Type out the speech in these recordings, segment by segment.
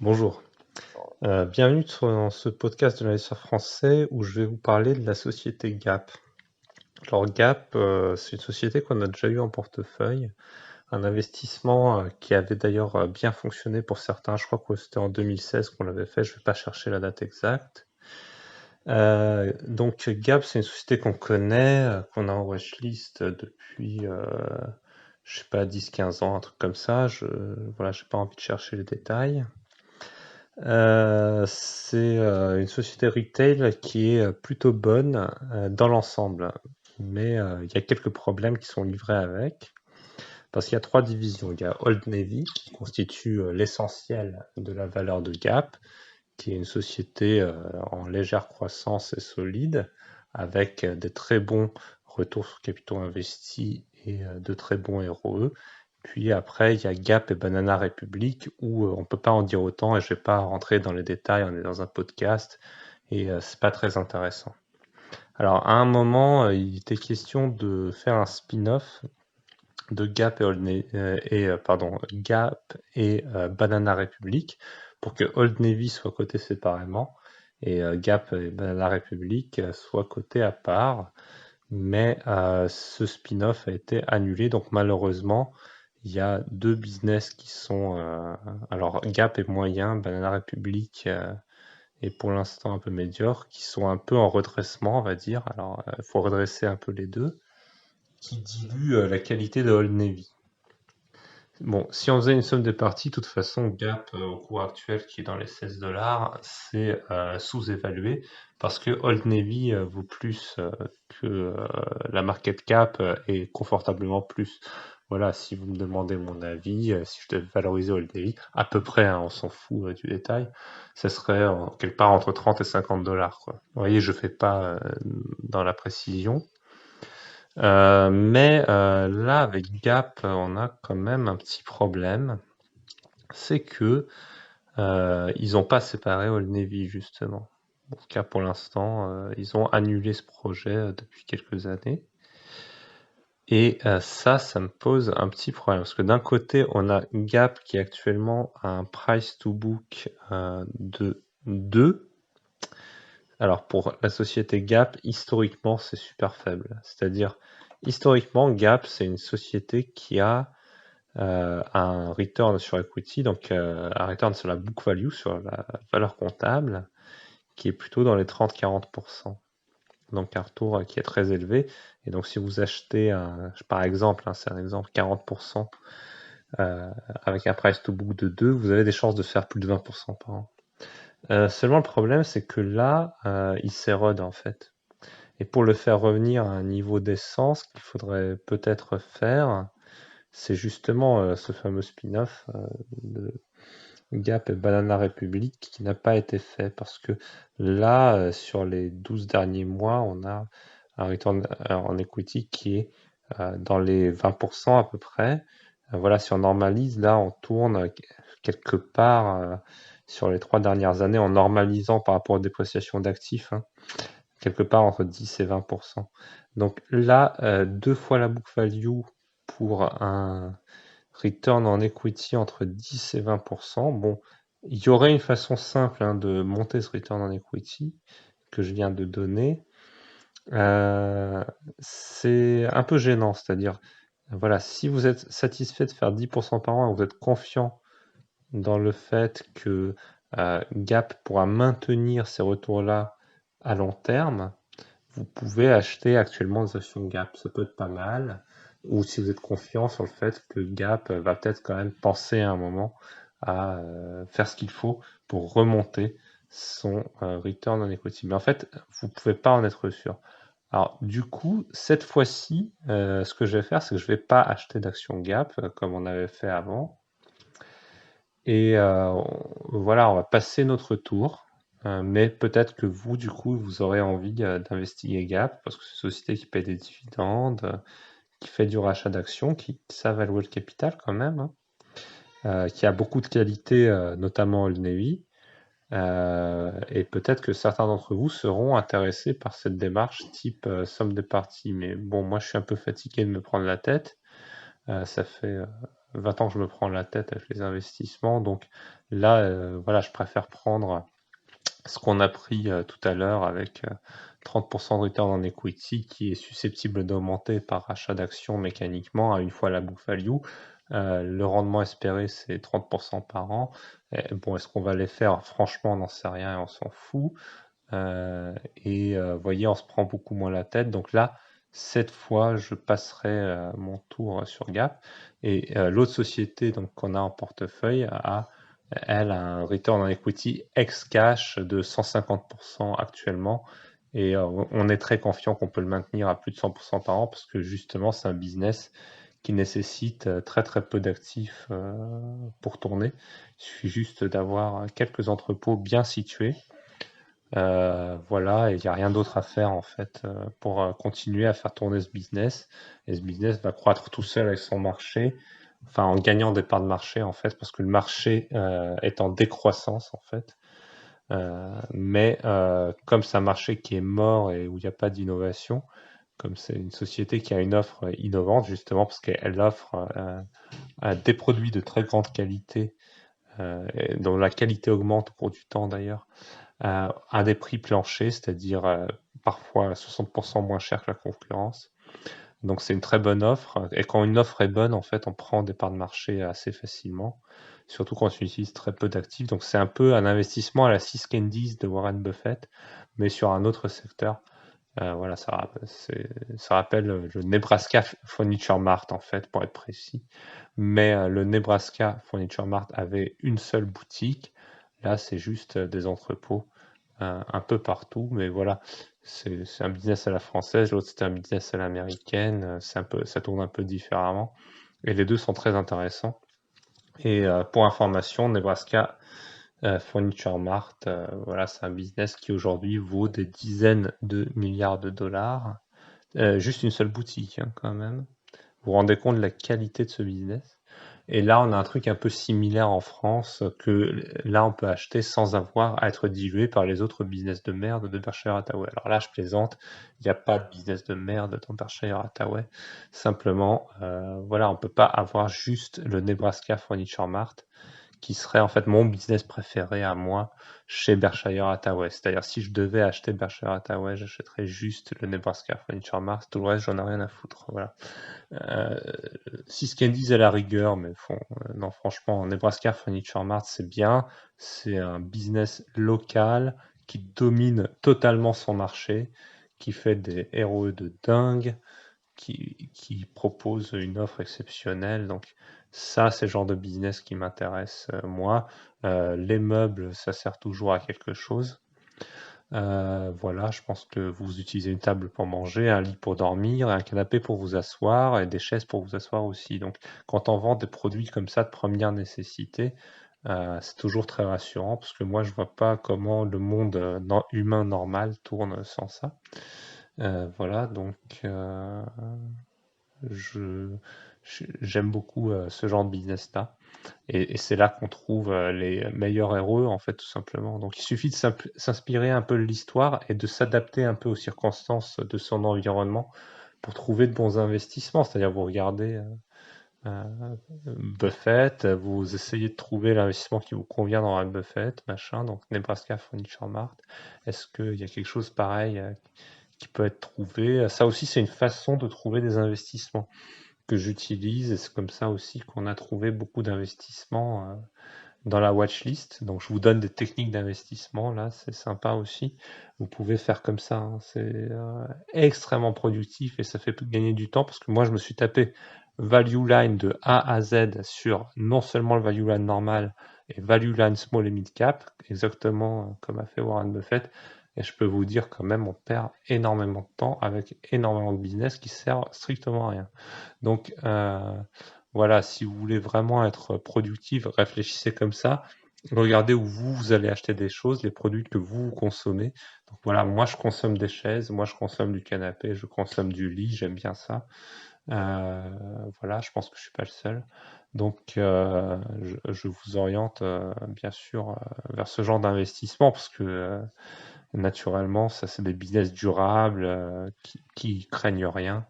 Bonjour, bienvenue dans ce podcast de l'investisseur français où je vais vous parler de la société Gap. Alors Gap, c'est une société qu'on a déjà eu en portefeuille, un investissement qui avait d'ailleurs bien fonctionné pour certains, je crois que c'était en 2016 qu'on l'avait fait, je ne vais pas chercher la date exacte. Donc Gap, c'est une société qu'on connaît, qu'on a en watchlist depuis, je sais pas, 10-15 ans, un truc comme ça. Voilà, j'ai pas envie de chercher les détails. C'est une société retail qui est plutôt bonne dans l'ensemble, mais il y a quelques problèmes qui sont livrés avec, parce qu'il y a trois divisions. Il y a Old Navy qui constitue l'essentiel de la valeur de Gap, qui est une société en légère croissance et solide, avec des très bons retours sur capitaux investis et de très bons ROE. Puis après, il y a Gap et Banana Republic où on peut pas en dire autant et je vais pas rentrer dans les détails, on est dans un podcast et c'est pas très intéressant. Alors à un moment, il était question de faire un spin-off de Gap et, Gap et Banana Republic pour que Old Navy soit coté séparément et Gap et Banana Republic soient cotés à part. Mais ce spin-off a été annulé, donc malheureusement, il y a deux business qui sont... alors Gap est moyen, Banana Republic est pour l'instant un peu médiocre, qui sont un peu en redressement, on va dire. Alors il faut redresser un peu les deux, qui diluent la qualité de Old Navy. Bon, si on faisait une somme des parties, de toute façon, Gap, au cours actuel qui est dans les 16 dollars, c'est sous-évalué parce que Old Navy vaut plus que la market cap et confortablement plus. Voilà, si vous me demandez mon avis, si je devais valoriser Old Navy, à peu près, hein, on s'en fout du détail, ça serait quelque part entre 30 et 50 dollars, quoi. Vous voyez, je fais pas dans la précision. Mais là, avec Gap, on a quand même un petit problème. C'est que ils n'ont pas séparé Old Navy, justement. En tout cas, pour l'instant, ils ont annulé ce projet depuis quelques années. Et ça me pose un petit problème. Parce que d'un côté, on a Gap qui actuellement a un price to book de 2. Alors pour la société Gap, historiquement, c'est super faible. C'est-à-dire, historiquement, Gap, c'est une société qui a un return sur equity, donc un return sur la book value, sur la valeur comptable, qui est plutôt dans les 30-40%. Donc un retour qui est très élevé. Et donc si vous achetez, par exemple, c'est un exemple, 40% avec un price to book de 2, vous avez des chances de faire plus de 20% par an. Seulement le problème, c'est que là, il s'érode en fait. Et pour le faire revenir à un niveau d'essence, qu'il faudrait peut-être faire, c'est justement ce fameux spin-off de Gap et Banana Republic qui n'a pas été fait parce que là, sur les 12 derniers mois, on a un return en equity qui est dans les 20% à peu près. Voilà, si on normalise, là, on tourne quelque part sur les 3 dernières années en normalisant par rapport aux dépréciations d'actifs, hein, quelque part entre 10 et 20%. Donc là, 2 fois la book value pour un return en equity entre 10 et 20%. Bon, il y aurait une façon simple de monter ce return en equity que je viens de donner. C'est un peu gênant, c'est-à-dire, voilà, si vous êtes satisfait de faire 10% par an et vous êtes confiant dans le fait que Gap pourra maintenir ces retours-là à long terme, vous pouvez acheter actuellement des actions Gap, ça peut être pas mal. Ou si vous êtes confiant sur le fait que Gap va peut-être quand même penser à un moment à faire ce qu'il faut pour remonter son return on equity. Mais en fait, vous pouvez pas en être sûr. Alors du coup, cette fois-ci, ce que je vais faire, c'est que je vais pas acheter d'actions Gap comme on avait fait avant. Et voilà, on va passer notre tour. Mais peut-être que vous, du coup, vous aurez envie d'investiguer Gap, parce que c'est une société qui paye des dividendes, qui fait du rachat d'actions, qui savent allouer le capital quand même, hein, qui a beaucoup de qualités, notamment Old Navy. Et peut-être que certains d'entre vous seront intéressés par cette démarche type somme des parties. Mais bon, moi, je suis un peu fatigué de me prendre la tête. Ça fait 20 ans que je me prends la tête avec les investissements. Donc là, voilà, je préfère prendre ce qu'on a pris tout à l'heure avec 30% de return on equity qui est susceptible d'augmenter par achat d'actions mécaniquement à une fois la book value. Le rendement espéré, c'est 30% par an. Et bon, est-ce qu'on va les faire? Franchement, on n'en sait rien et on s'en fout. Vous voyez, on se prend beaucoup moins la tête. Donc là, cette fois, je passerai mon tour sur Gap. Et l'autre société donc, qu'on a en portefeuille elle a un return on equity ex-cash de 150% actuellement. Et on est très confiant qu'on peut le maintenir à plus de 100% par an parce que justement, c'est un business qui nécessite très très peu d'actifs pour tourner. Il suffit juste d'avoir quelques entrepôts bien situés. Voilà, et il n'y a rien d'autre à faire en fait pour continuer à faire tourner ce business. Et ce business va croître tout seul avec son marché, enfin en gagnant des parts de marché en fait, parce que le marché est en décroissance en fait. Mais comme c'est un marché qui est mort et où il n'y a pas d'innovation, comme c'est une société qui a une offre innovante justement parce qu'elle offre des produits de très grande qualité, dont la qualité augmente au cours du temps d'ailleurs à des prix planchers, c'est-à-dire parfois 60% moins cher que la concurrence. Donc c'est une très bonne offre. Et quand une offre est bonne, en fait, on prend des parts de marché assez facilement, surtout quand on utilise très peu d'actifs. Donc c'est un peu un investissement à la Sys Candies de Warren Buffett, mais sur un autre secteur. Voilà, ça rappelle le Nebraska Furniture Mart, en fait, pour être précis. Mais le Nebraska Furniture Mart avait une seule boutique. Là, c'est juste des entrepôts un peu partout. Mais voilà, c'est un business à la française, l'autre c'est un business à l'américaine. Ça tourne un peu différemment. Et les deux sont très intéressants. Et pour information, Nebraska Furniture Mart, voilà, c'est un business qui aujourd'hui vaut des dizaines de milliards de dollars. Juste une seule boutique, hein, quand même. Vous vous rendez compte de la qualité de ce business? Et là, on a un truc un peu similaire en France que là, on peut acheter sans avoir à être dilué par les autres business de merde de Berkshire Hathaway. Alors là, je plaisante, il n'y a pas de business de merde dans Berkshire Hathaway. Simplement, voilà, on peut pas avoir juste le Nebraska Furniture Mart qui serait en fait mon business préféré à moi chez Berkshire Hathaway. C'est-à-dire, si je devais acheter Berkshire Hathaway, j'achèterais juste le Nebraska Furniture Mart. Tout le reste, j'en ai rien à foutre. Voilà. Euh, si ce qu'elles disent à la rigueur, mais non, franchement, Nebraska Furniture Mart, c'est bien. C'est un business local qui domine totalement son marché, qui fait des ROE de dingue, qui propose une offre exceptionnelle. Donc ça, c'est le genre de business qui m'intéresse, moi. Les meubles, ça sert toujours à quelque chose. Voilà, je pense que vous utilisez une table pour manger, un lit pour dormir, un canapé pour vous asseoir et des chaises pour vous asseoir aussi. Donc, quand on vend des produits comme ça de première nécessité, c'est toujours très rassurant parce que moi, je vois pas comment le monde humain normal tourne sans ça. Voilà, donc je, j'aime beaucoup ce genre de business-là. Et c'est là qu'on trouve les meilleurs héros, en fait, tout simplement. Donc, il suffit de s'inspirer un peu de l'histoire et de s'adapter un peu aux circonstances de son environnement pour trouver de bons investissements. C'est-à-dire, vous regardez euh, Buffett, vous essayez de trouver l'investissement qui vous convient dans Warren Buffett, machin, donc Nebraska Furniture Mart. Est-ce qu'il y a quelque chose pareil qui peut être trouvé? Ça aussi, c'est une façon de trouver des investissements que j'utilise et c'est comme ça aussi qu'on a trouvé beaucoup d'investissements dans la watchlist. Donc je vous donne des techniques d'investissement là, c'est sympa aussi. Vous pouvez faire comme ça, hein. C'est extrêmement productif et ça fait gagner du temps parce que moi je me suis tapé Value Line de A à Z sur non seulement le Value Line normal et Value Line Small et Mid Cap, exactement comme a fait Warren Buffett. Et je peux vous dire quand même, on perd énormément de temps avec énormément de business qui servent strictement à rien. Donc voilà, si vous voulez vraiment être productif, réfléchissez comme ça. Regardez où vous allez acheter des choses, les produits que vous consommez. Donc voilà, moi je consomme des chaises, moi je consomme du canapé, je consomme du lit, j'aime bien ça. Voilà, je pense que je suis pas le seul. Donc je vous oriente bien sûr vers ce genre d'investissement parce que naturellement, ça c'est des business durables qui craignent rien.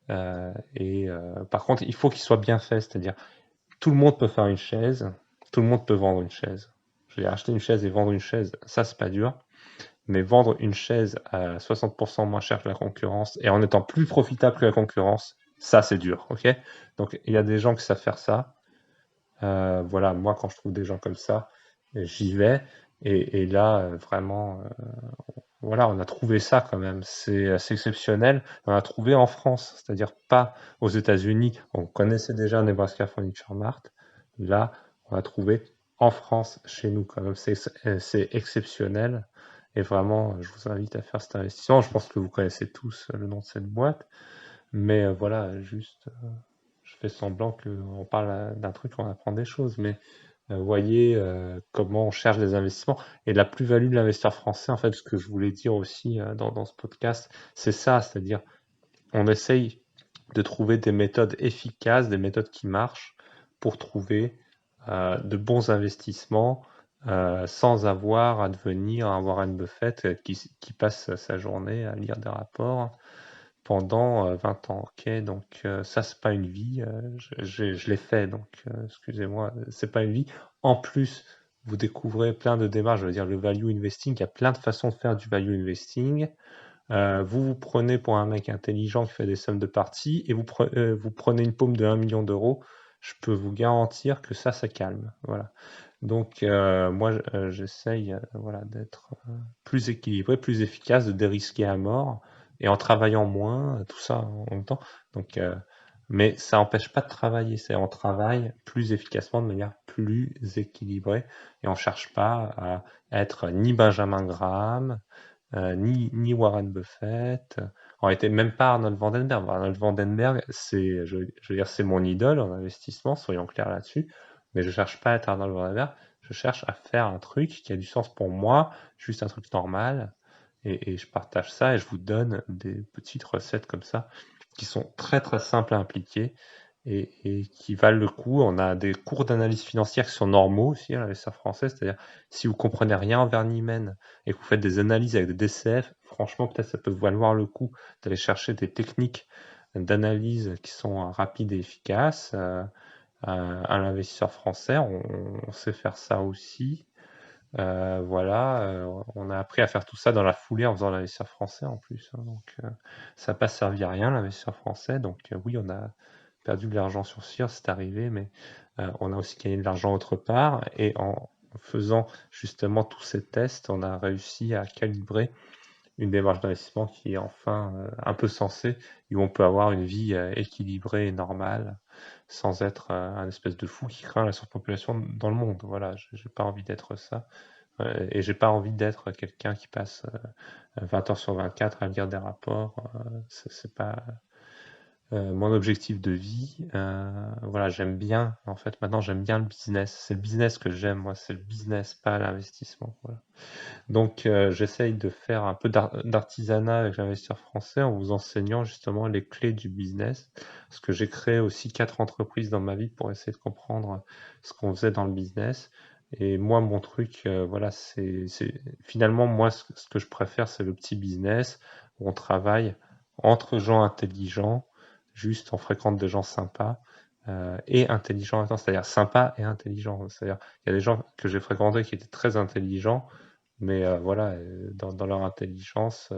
Par contre, il faut qu'il soit bien fait, c'est-à-dire Tout le monde peut faire une chaise, tout le monde peut vendre une chaise. Je veux dire, acheter une chaise et vendre une chaise, ça c'est pas dur. Mais vendre une chaise à 60% moins cher que la concurrence et en étant plus profitable que la concurrence, ça c'est dur, ok? Donc il y a des gens qui savent faire ça. Voilà, moi quand je trouve des gens comme ça, j'y vais. Et là, vraiment, voilà, on a trouvé ça quand même. C'est exceptionnel. On a trouvé en France, c'est-à-dire pas aux États-Unis. On connaissait déjà Nebraska Furniture Mart. Là, on a trouvé en France, chez nous quand même. C'est exceptionnel. Et vraiment, je vous invite à faire cet investissement. Je pense que vous connaissez tous le nom de cette boîte. Mais voilà, juste, je fais semblant qu'on parle d'un truc, on apprend des choses. Mais voyez comment on cherche des investissements et la plus-value de l'investisseur français, en fait, ce que je voulais dire aussi dans ce podcast, c'est ça, c'est-à-dire on essaye de trouver des méthodes efficaces, des méthodes qui marchent pour trouver de bons investissements sans avoir à devenir un Warren Buffett qui passe sa journée à lire des rapports pendant 20 ans. Ok, donc ça, c'est pas une vie. Je l'ai fait, donc excusez-moi, c'est pas une vie. En plus, vous découvrez plein de démarches. Je veux dire, le value investing, il y a plein de façons de faire du value investing. Vous vous prenez pour un mec intelligent qui fait des sommes de parties et vous prenez une paume de 1 million d'euros. Je peux vous garantir que ça calme. Voilà. Donc, moi, j'essaye voilà, d'être plus équilibré, plus efficace, de dérisquer à mort et en travaillant moins, tout ça en même temps. Donc, mais ça n'empêche pas de travailler, c'est on travaille plus efficacement de manière plus équilibrée et on ne cherche pas à être ni Benjamin Graham, ni Warren Buffett, en réalité même pas Arnold Vandenberg. Arnold Vandenberg, je veux dire, c'est mon idole en investissement, soyons clairs là-dessus, mais je cherche pas à être Arnold Vandenberg, je cherche à faire un truc qui a du sens pour moi, juste un truc normal, et je partage ça et je vous donne des petites recettes comme ça qui sont très très simples à appliquer et qui valent le coup. On a des cours d'analyse financière qui sont normaux aussi à l'investisseur français, c'est-à-dire si vous comprenez rien en vernis humaine et que vous faites des analyses avec des DCF, franchement peut-être ça peut valoir le coup d'aller chercher des techniques d'analyse qui sont rapides et efficaces. À l'investisseur français, on sait faire ça aussi. Voilà, on a appris à faire tout ça dans la foulée en faisant l'investisseur français en plus, hein, donc ça n'a pas servi à rien l'investisseur français. Donc oui, on a perdu de l'argent sur CIR, c'est arrivé, mais on a aussi gagné de l'argent autre part. Et en faisant justement tous ces tests, on a réussi à calibrer une démarche d'investissement qui est enfin un peu sensée, et où on peut avoir une vie équilibrée et normale, sans être un espèce de fou qui craint la surpopulation dans le monde. Voilà, j'ai pas envie d'être ça. Et j'ai pas envie d'être quelqu'un qui passe 20 heures sur 24 à lire des rapports. C'est pas mon objectif de vie. Voilà, j'aime bien, en fait, maintenant j'aime bien le business. C'est le business que j'aime, moi, c'est le business, pas l'investissement. Voilà. Donc, j'essaye de faire un peu d'artisanat avec l'investisseur français en vous enseignant justement les clés du business. Parce que j'ai créé aussi 4 entreprises dans ma vie pour essayer de comprendre ce qu'on faisait dans le business. Et moi, mon truc, voilà, finalement, moi, ce que je préfère, c'est le petit business où on travaille entre gens intelligents, juste on fréquente des gens sympas. Et intelligents en même temps, c'est-à-dire sympa et intelligent. C'est-à-dire, il y a des gens que j'ai fréquentés qui étaient très intelligents, mais voilà, dans leur intelligence,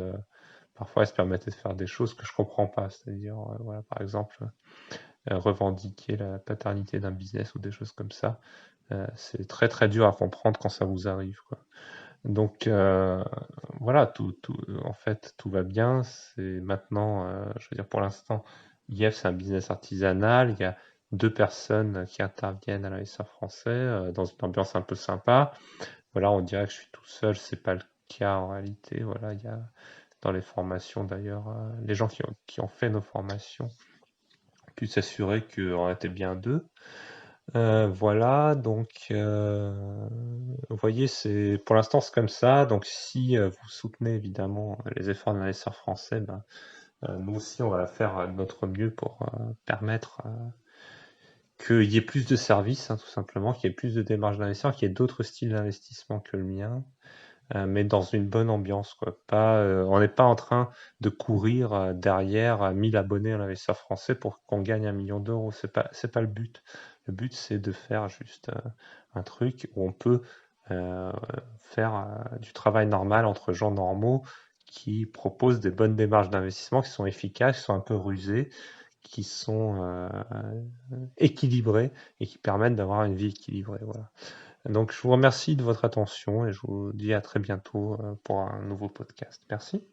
parfois, ils se permettaient de faire des choses que je comprends pas. C'est-à-dire, voilà, par exemple, revendiquer la paternité d'un business ou des choses comme ça. C'est très très dur à comprendre quand ça vous arrive, quoi. Donc voilà, en fait, tout va bien. C'est maintenant, je veux dire, pour l'instant, IF, c'est un business artisanal. Il y a 2 personnes qui interviennent à l'investisseur français dans une ambiance un peu sympa. Voilà, on dirait que je suis tout seul, c'est pas le cas en réalité. Voilà, il y a dans les formations d'ailleurs, les gens qui ont fait nos formations ont pu s'assurer qu'on était bien deux. Voilà, donc vous voyez, pour l'instant c'est comme ça. Donc si vous soutenez évidemment les efforts de l'investisseur français, ben, nous aussi on va faire de notre mieux pour permettre qu'il y ait plus de services, hein, tout simplement, qu'il y ait plus de démarches d'investissement, qu'il y ait d'autres styles d'investissement que le mien. Mais dans une bonne ambiance, quoi. Pas, on n'est pas en train de courir derrière 1000 abonnés à l'investisseur français pour qu'on gagne 1 million d'euros. C'est pas le but. Le but, c'est de faire juste un truc où on peut faire du travail normal entre gens normaux qui proposent des bonnes démarches d'investissement, qui sont efficaces, qui sont un peu rusées, qui sont équilibrées et qui permettent d'avoir une vie équilibrée. Voilà. Donc, je vous remercie de votre attention et je vous dis à très bientôt pour un nouveau podcast. Merci.